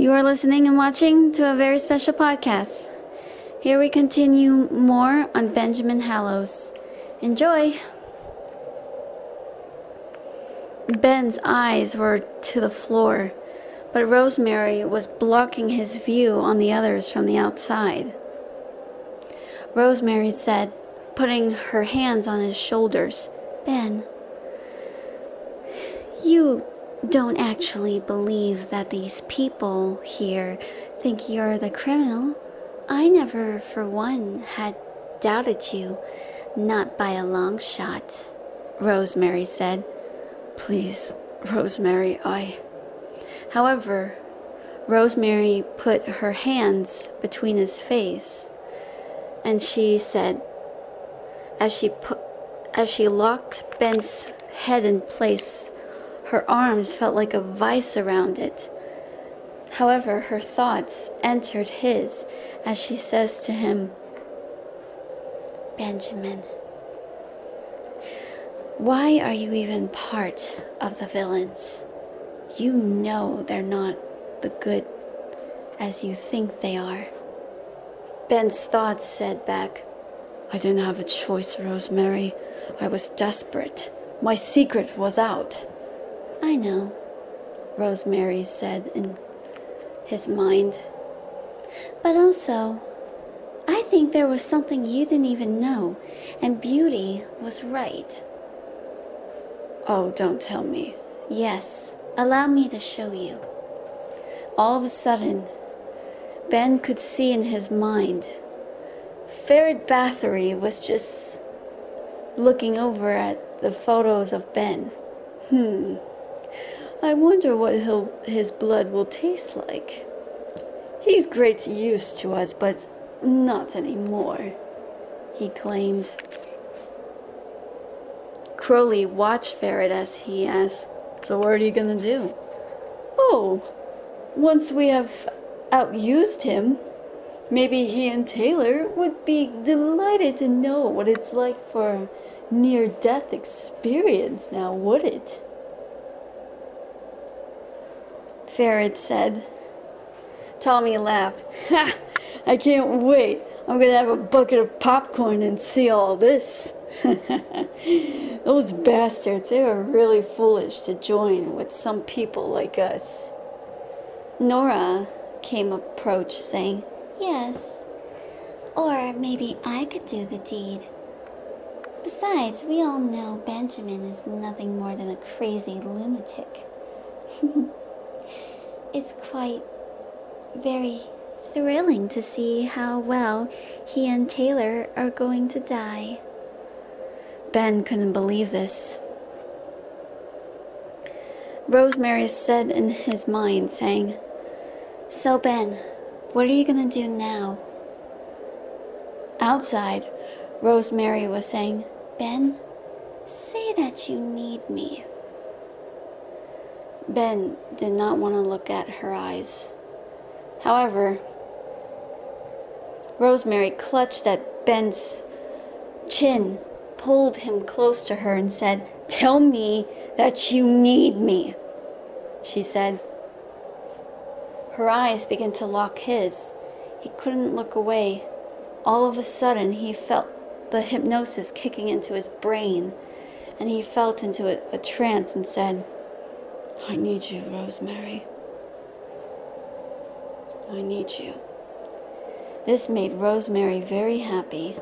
You are listening and watching to a very special podcast. Here we continue more on Benjamin Hallows. Enjoy! Ben's eyes were to the floor, but Rosemary was blocking his view on the others from the outside. Rosemary said, putting her hands on his shoulders, "Ben, you don't actually believe that these people here think you're the criminal. I never, for one, had doubted you, not by a long shot," Rosemary said. "Please, Rosemary, However, Rosemary put her hands between his face, and she said, as she locked Ben's head in place, her arms felt like a vice around it. However, her thoughts entered his as she says to him, "Benjamin, why are you even part of the villains? You know they're not the good as you think they are." Ben's thoughts said back, "I didn't have a choice, Rosemary. I was desperate. My secret was out." "I know," Rosemary said in his mind. "But also, I think there was something you didn't even know, and Beauty was right." "Oh, don't tell me." "Yes, allow me to show you." All of a sudden, Ben could see in his mind. Ferret Bathory was just looking over at the photos of Ben. I wonder what his blood will taste like. He's great use to us, but not anymore, he claimed. Crowley watched Ferret as he asked, "So what are you gonna do?" "Oh, once we have outused him, maybe he and Taylor would be delighted to know what it's like for a near-death experience now, would it?" Ferret said. Tommy laughed. "Ha! I can't wait. I'm gonna have a bucket of popcorn and see all this." "Those bastards, they are really foolish to join with some people like us." Nora came approach saying, "Yes, or maybe I could do the deed. Besides, we all know Benjamin is nothing more than a crazy lunatic." "It's quite very thrilling to see how well he and Taylor are going to die." Ben couldn't believe this. Rosemary said in his mind, saying, "So Ben, what are you going to do now?" Outside, Rosemary was saying, "Ben, say that you need me." Ben did not want to look at her eyes. However, Rosemary clutched at Ben's chin, pulled him close to her and said, "Tell me that you need me," she said. Her eyes began to lock his. He couldn't look away. All of a sudden, he felt the hypnosis kicking into his brain, and he felt into a trance and said, "I need you, Rosemary. I need you." This made Rosemary very happy.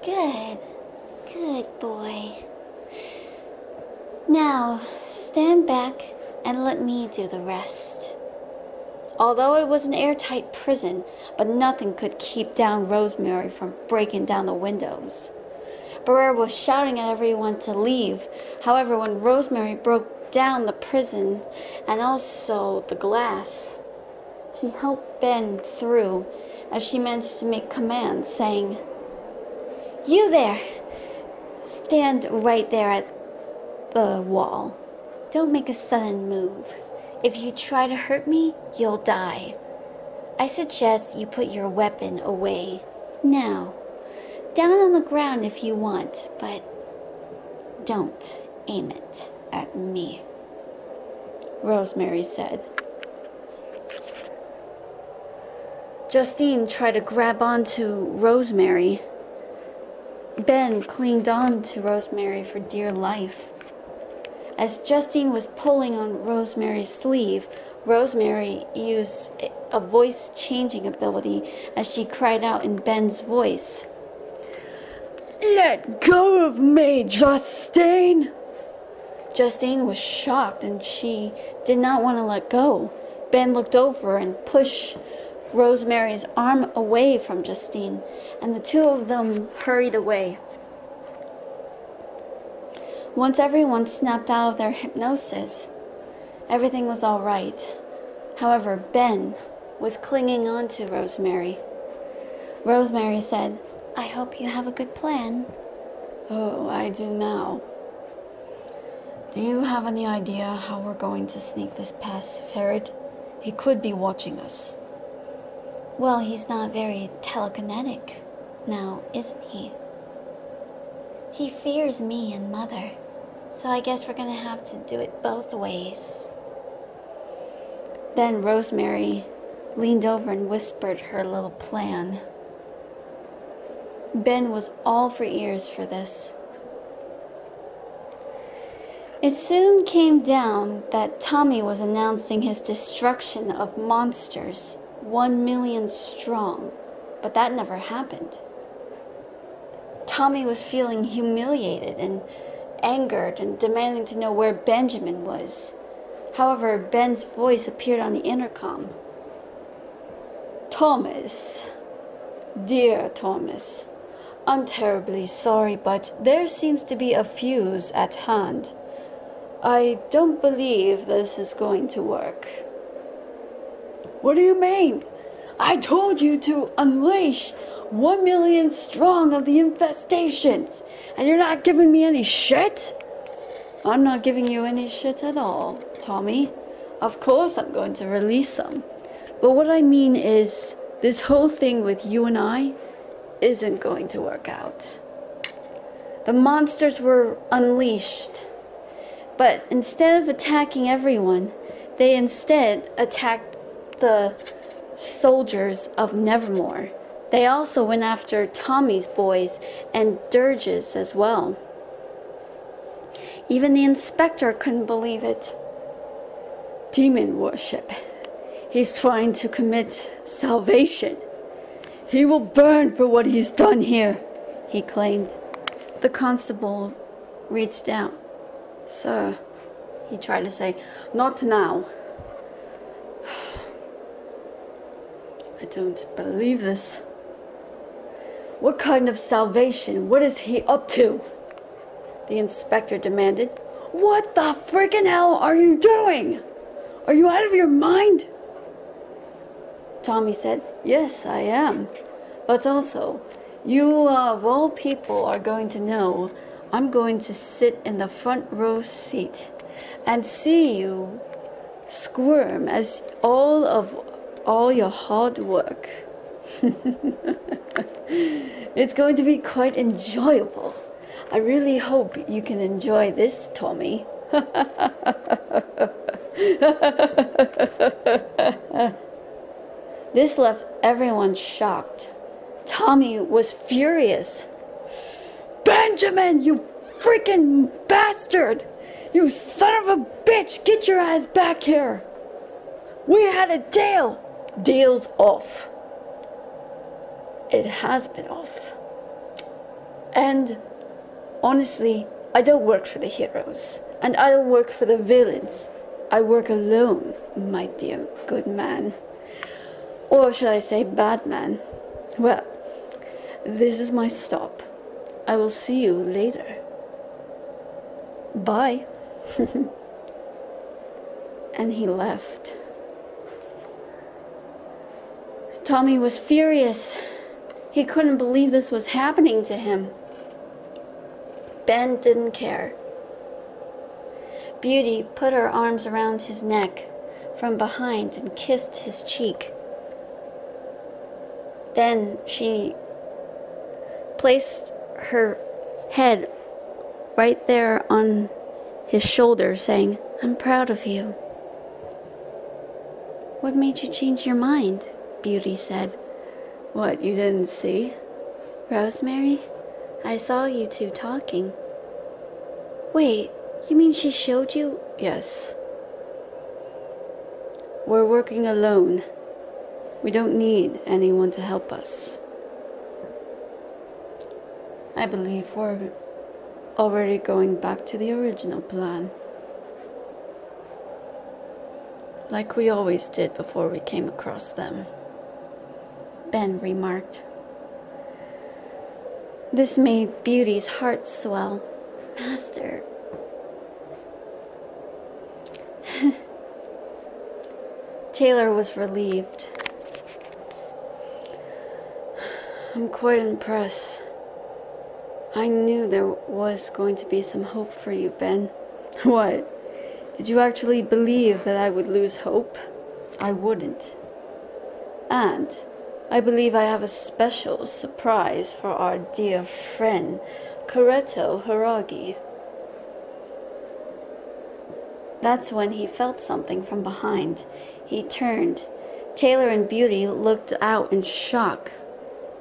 Good boy. Now, stand back and let me do the rest." Although it was an airtight prison, but nothing could keep down Rosemary from breaking down the windows. Barrera was shouting at everyone to leave. However, when Rosemary broke down the prison and also the glass, she helped Ben through as she managed to make commands, saying, "You there! Stand right there at the wall. Don't make a sudden move. If you try to hurt me, you'll die. I suggest you put your weapon away. Now, down on the ground if you want, but don't aim it at me," Rosemary said. Justine tried to grab onto Rosemary. Ben clinged on to Rosemary for dear life. As Justine was pulling on Rosemary's sleeve, Rosemary used a voice-changing ability as she cried out in Ben's voice. "Let go of me, Justine!" Justine was shocked and she did not want to let go. Ben looked over and pushed Rosemary's arm away from Justine, and the two of them hurried away. Once everyone snapped out of their hypnosis, everything was all right. However, Ben was clinging on to Rosemary. Rosemary said, "I hope you have a good plan." "Oh, I do now. Do you have any idea how we're going to sneak this past Ferret? He could be watching us." "Well, he's not very telekinetic now, isn't he? He fears me and Mother, so I guess we're gonna have to do it both ways." Then Rosemary leaned over and whispered her little plan. Ben was all for ears for this. It soon came down that Tommy was announcing his destruction of monsters, 1 million strong, but that never happened. Tommy was feeling humiliated and angered and demanding to know where Benjamin was. However, Ben's voice appeared on the intercom. "Thomas, dear Thomas, I'm terribly sorry, but there seems to be a fuse at hand. I don't believe this is going to work." "What do you mean? I told you to unleash 1 million strong of the infestations, and you're not giving me any shit?" "I'm not giving you any shit at all, Tommy. Of course I'm going to release them. But what I mean is, this whole thing with you and I isn't going to work out." The monsters were unleashed, but instead of attacking everyone, they instead attacked the soldiers of Nevermore. They also went after Tommy's boys and Dirge's as well. Even the inspector couldn't believe it. "Demon worship. He's trying to commit salvation. He will burn for what he's done here," he claimed. The constable reached out. "Sir," he tried to say, "not now. I don't believe this." "What kind of salvation? What is he up to?" the inspector demanded. "What the freaking hell are you doing? Are you out of your mind?" Tommy said, "Yes, I am. But also, you of all people are going to know I'm going to sit in the front row seat and see you squirm as all your hard work. It's going to be quite enjoyable. I really hope you can enjoy this, Tommy." This left everyone shocked. Tommy was furious. "Benjamin, you freaking bastard! You son of a bitch! Get your ass back here! We had a deal!" "Deal's off." "It has been off. And honestly, I don't work for the heroes, and I don't work for the villains. I work alone, my dear good man. Or should I say bad man? Well, this is my stop. I will see you later. Bye." And he left. Tommy was furious. He couldn't believe this was happening to him. Ben didn't care. Beauty put her arms around his neck from behind and kissed his cheek. Then she placed her head right there on his shoulder, saying, "I'm proud of you." "What made you change your mind, Beauty said. What, you didn't see? Rosemary? I saw you two talking. Wait, you mean she showed you? Yes. We're working alone. We don't need anyone to help us. I believe we're already going back to the original plan. Like we always did before we came across them. Ben remarked. This made Beauty's heart swell. Master. Taylor was relieved. I'm quite impressed. I knew there was going to be some hope for you, Ben. What? Did you actually believe that I would lose hope? I wouldn't. And I believe I have a special surprise for our dear friend, Kareto Hiragi. That's when he felt something from behind. He turned. Taylor and Beauty looked out in shock.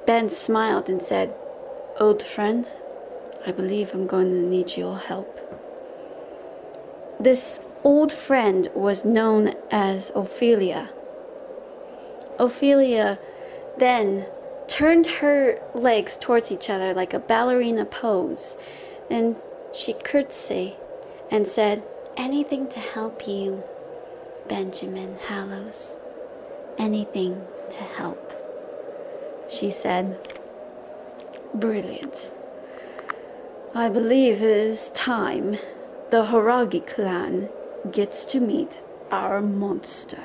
Ben smiled and said, Old friend, I believe I'm going to need your help. This old friend was known as Ophelia. Ophelia then turned her legs towards each other like a ballerina pose. Then she curtsied and said, Anything to help you, Benjamin Hallows. Anything to help, she said. Brilliant. I believe it is time the Hiragi clan gets to meet our monster.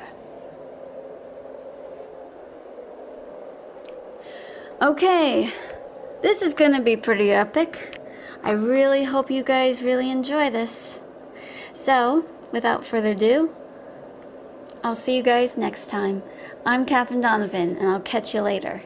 Okay, this is gonna be pretty epic. I really hope you guys really enjoy this. So, without further ado, I'll see you guys next time. I'm Catherine Donovan, and I'll catch you later.